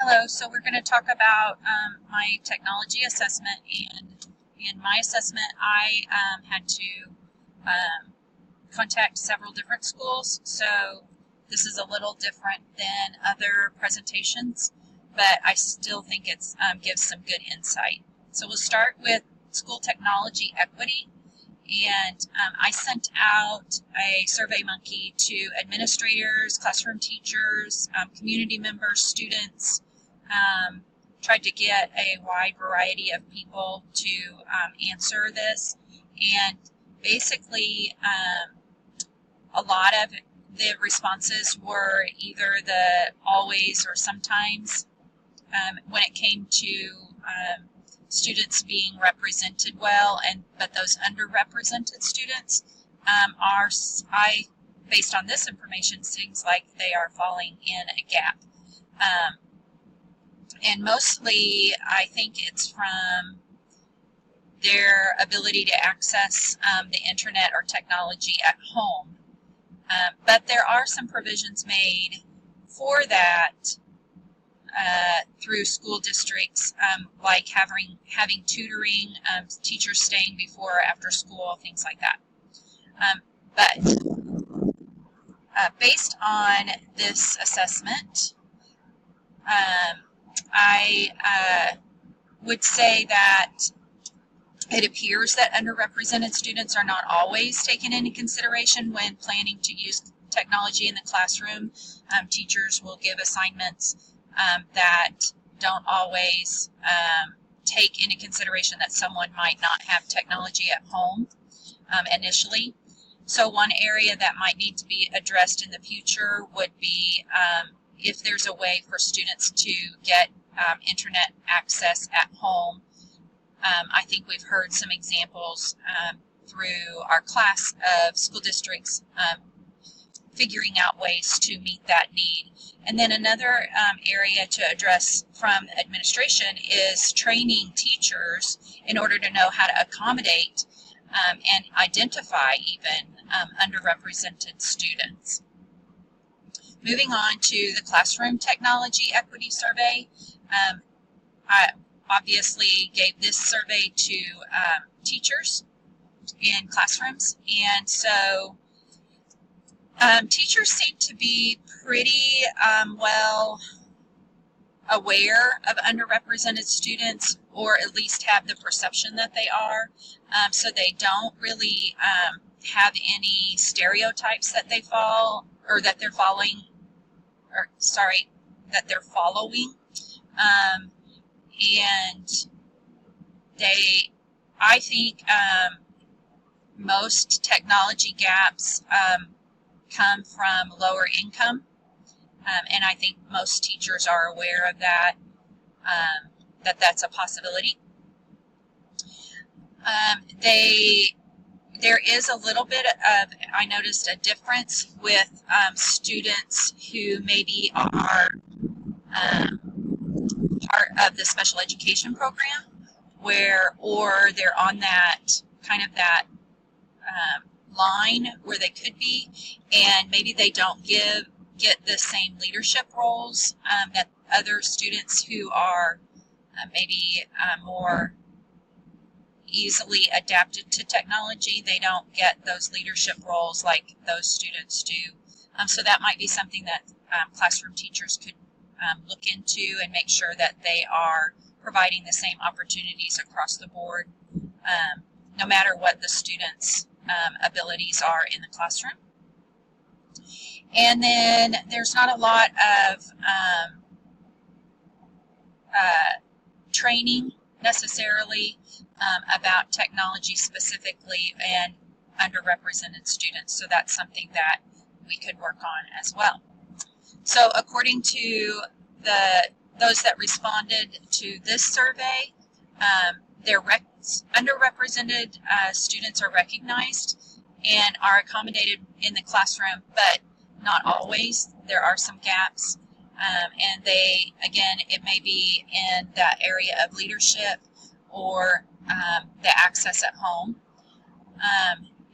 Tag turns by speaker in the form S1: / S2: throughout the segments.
S1: Hello, so we're going to talk about my technology assessment, and in my assessment I had to contact several different schools, so this is a little different than other presentations, but I still think it gives some good insight. So we'll start with school technology equity, and I sent out a Survey Monkey to administrators, classroom teachers, community members, students. Tried to get a wide variety of people to answer this, and basically a lot of the responses were either the always or sometimes when it came to students being represented well, but those underrepresented students based on this information, seems like they are falling in a gap. And mostly, I think it's from their ability to access the internet or technology at home. But there are some provisions made for that through school districts, like having tutoring, teachers staying before or after school, things like that. But based on this assessment, I would say that it appears that underrepresented students are not always taken into consideration when planning to use technology in the classroom. Teachers will give assignments that don't always take into consideration that someone might not have technology at home initially. So one area that might need to be addressed in the future would be if there's a way for students to get internet access at home. I think we've heard some examples through our class of school districts figuring out ways to meet that need. And then another area to address from administration is training teachers in order to know how to accommodate and identify even underrepresented students. Moving on to the classroom technology equity survey, I obviously gave this survey to teachers in classrooms, and so teachers seem to be pretty well aware of underrepresented students, or at least have the perception that they are, so they don't really have any stereotypes that they fall, or that they're following, and I think most technology gaps come from lower income, and I think most teachers are aware of that, that's a possibility. There is a little bit of, I noticed a difference with students who maybe are part of the special education program, or they're on that kind of that line where they could be, and maybe they don't get the same leadership roles that other students who are maybe more easily adapted to technology. They don't get those leadership roles like those students do. So that might be something that classroom teachers could look into and make sure that they are providing the same opportunities across the board, no matter what the students' abilities are in the classroom. And then there's not a lot of training necessarily about technology specifically and underrepresented students, so that's something that we could work on as well. So according to those that responded to this survey, their underrepresented students are recognized and are accommodated in the classroom, but not always. There are some gaps, and it may be in that area of leadership or the access at home.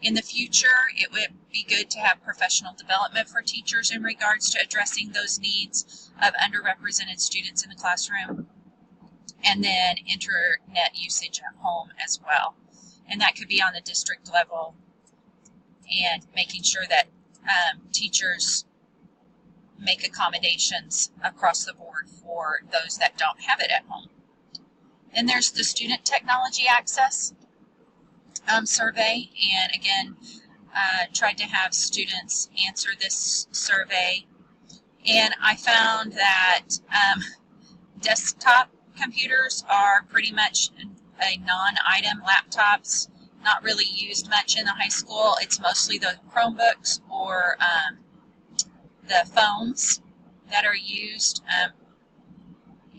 S1: In the future, it would be good to have professional development for teachers in regards to addressing those needs of underrepresented students in the classroom, and then internet usage at home as well. And that could be on the district level, and making sure that teachers make accommodations across the board for those that don't have it at home. Then there's the student technology access survey, and again, tried to have students answer this survey, and I found that desktop computers are pretty much a non-item. Laptops not really used much in the high school. It's mostly the Chromebooks or the phones that are used,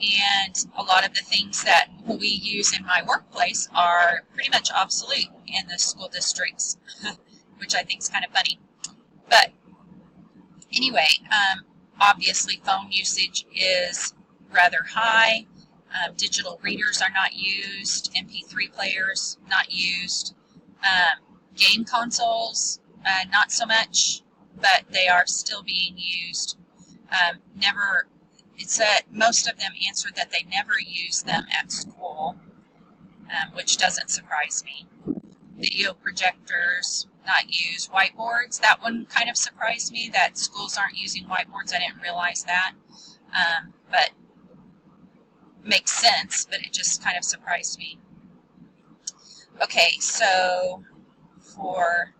S1: and a lot of the things that we use in my workplace are pretty much obsolete in the school districts, which I think is kind of funny. But anyway, obviously phone usage is rather high. Digital readers are not used. MP3 players not used. Game consoles, not so much, but they are still being used. Most of them answered that they never use them at school, which doesn't surprise me. Video projectors, not used. Whiteboards, that one kind of surprised me, that schools aren't using whiteboards. I didn't realize that, but makes sense, but it just kind of surprised me. Okay, so for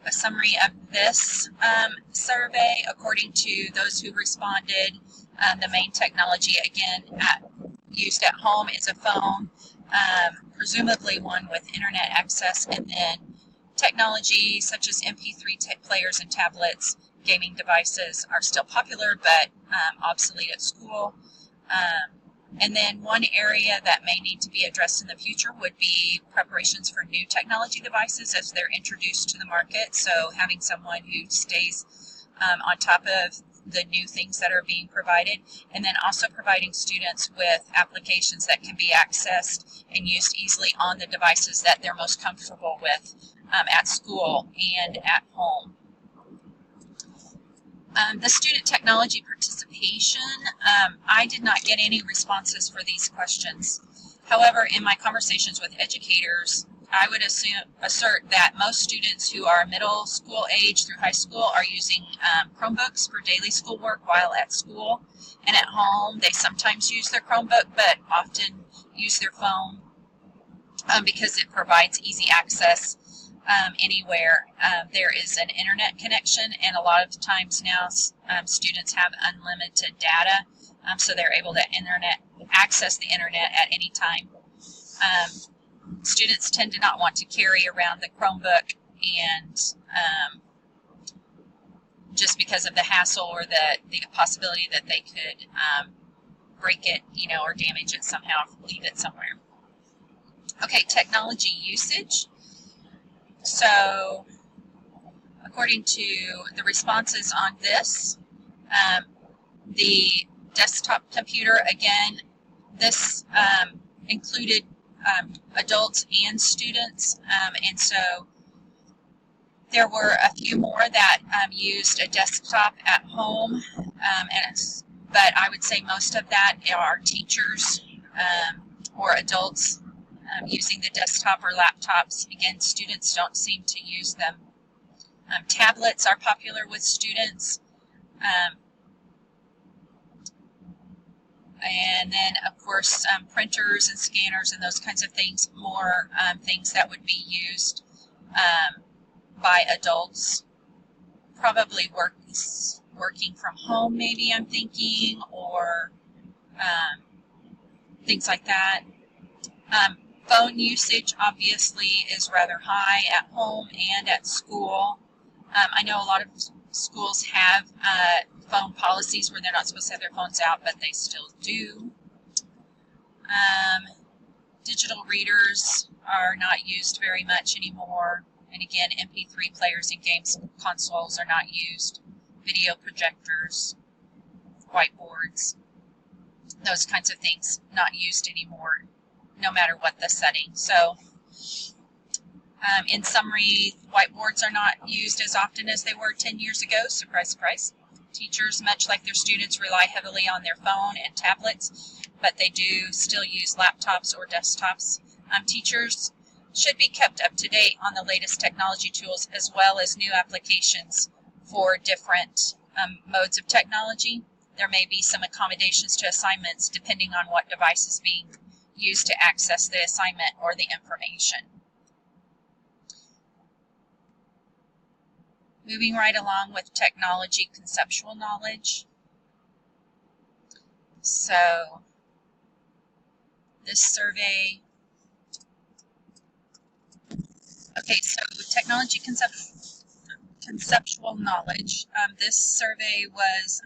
S1: a summary of this survey, according to those who responded, the main technology, again, used at home is a phone, presumably one with internet access, and then technology such as MP3 players and tablets, gaming devices are still popular but obsolete at school. And then one area that may need to be addressed in the future would be preparations for new technology devices as they're introduced to the market. So having someone who stays on top of the new things that are being provided, and then also providing students with applications that can be accessed and used easily on the devices that they're most comfortable with at school and at home. The student technology participation, I did not get any responses for these questions. However, in my conversations with educators, I would assert that most students who are middle school age through high school are using Chromebooks for daily schoolwork while at school, and at home they sometimes use their Chromebook but often use their phone because it provides easy access anywhere there is an internet connection, and a lot of times now students have unlimited data, so they're able to access the internet at any time. Students tend to not want to carry around the Chromebook, and just because of the hassle or the possibility that they could break it, or damage it somehow, leave it somewhere. Okay, technology usage. So, according to the responses on this, the desktop computer, again, this included adults and students, and so there were a few more that used a desktop at home, but I would say most of that are teachers or adults using the desktop or laptops. Again, students don't seem to use them. Tablets are popular with students. And then, of course, printers and scanners and those kinds of things, more things that would be used by adults. Probably working from home, maybe, I'm thinking, or things like that. Phone usage, obviously, is rather high at home and at school. I know a lot of schools have phone policies where they're not supposed to have their phones out, but they still do. Digital readers are not used very much anymore. And again, MP3 players and games consoles are not used. Video projectors, whiteboards, those kinds of things not used anymore, no matter what the setting. So In summary, whiteboards are not used as often as they were 10 years ago. Surprise, surprise. Teachers, much like their students, rely heavily on their phone and tablets, but they do still use laptops or desktops. Teachers should be kept up to date on the latest technology tools as well as new applications for different modes of technology. There may be some accommodations to assignments depending on what device is being used to access the assignment or the information. Moving right along with technology conceptual knowledge. So this survey, okay, so technology conceptual knowledge. This survey was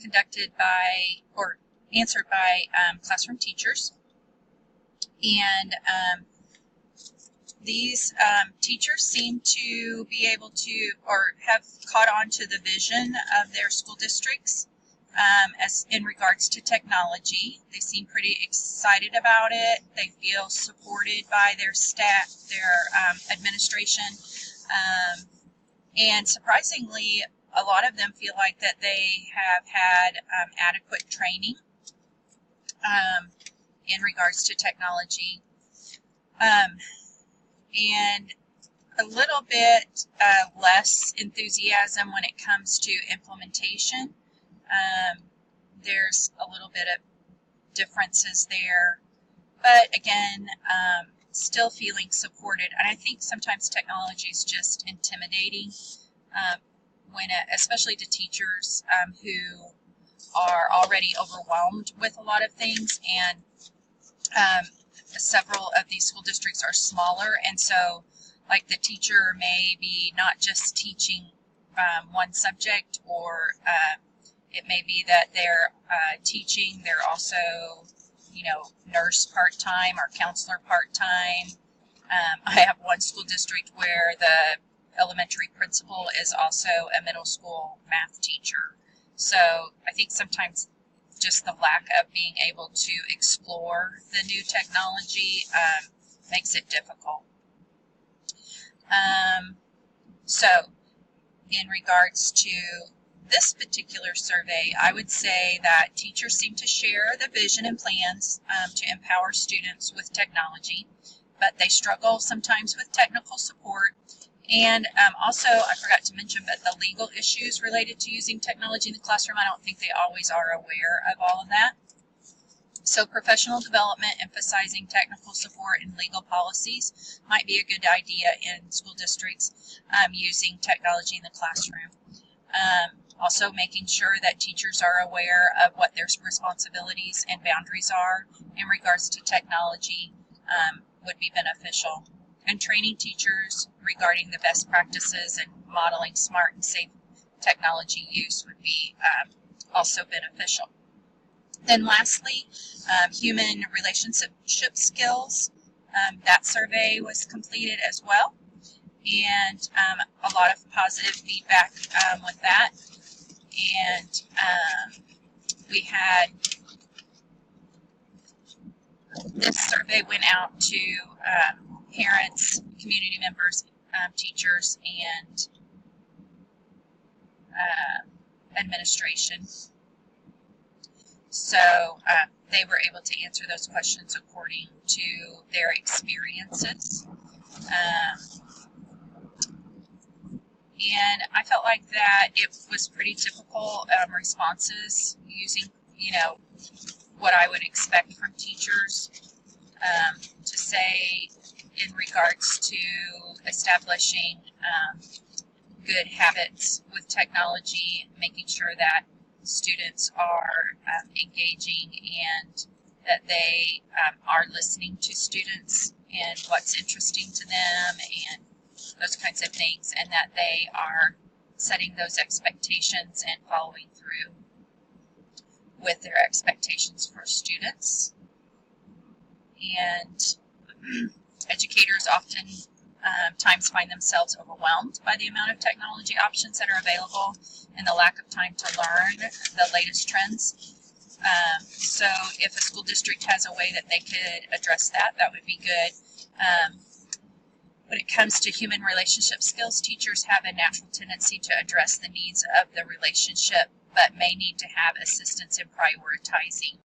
S1: conducted by, or answered by classroom teachers. And these teachers seem to be able to, or have caught on to the vision of their school districts as in regards to technology. They seem pretty excited about it. They feel supported by their staff, their administration, and surprisingly, a lot of them feel like that they have had adequate training in regards to technology. And a little bit less enthusiasm when it comes to implementation. There's a little bit of differences there, but again, still feeling supported. And I think sometimes technology is just intimidating, especially to teachers who are already overwhelmed with a lot of things, and several of these school districts are smaller, and so like the teacher may be not just teaching one subject, or it may be that they're teaching, they're also, nurse part-time or counselor part-time. I have one school district where the elementary principal is also a middle school math teacher. So I think sometimes just the lack of being able to explore the new technology makes it difficult. So in regards to this particular survey, I would say that teachers seem to share the vision and plans to empower students with technology, but they struggle sometimes with technical support. And also, I forgot to mention, but the legal issues related to using technology in the classroom, I don't think they always are aware of all of that. So professional development, emphasizing technical support and legal policies might be a good idea in school districts using technology in the classroom. Also making sure that teachers are aware of what their responsibilities and boundaries are in regards to technology would be beneficial. And training teachers regarding the best practices and modeling smart and safe technology use would be also beneficial. Then lastly, human relationship skills. That survey was completed as well, and a lot of positive feedback with that. And we had, this survey went out to parents, community members, teachers, and administration. So they were able to answer those questions according to their experiences. And I felt like that it was pretty typical responses using, what I would expect from teachers to say in regards to establishing good habits with technology, making sure that students are engaging and that they are listening to students and what's interesting to them and those kinds of things, and that they are setting those expectations and following through with their expectations for students. And educators often times find themselves overwhelmed by the amount of technology options that are available and the lack of time to learn the latest trends. So if a school district has a way that they could address that, that would be good. When it comes to human relationship skills, teachers have a natural tendency to address the needs of the relationship, but may need to have assistance in prioritizing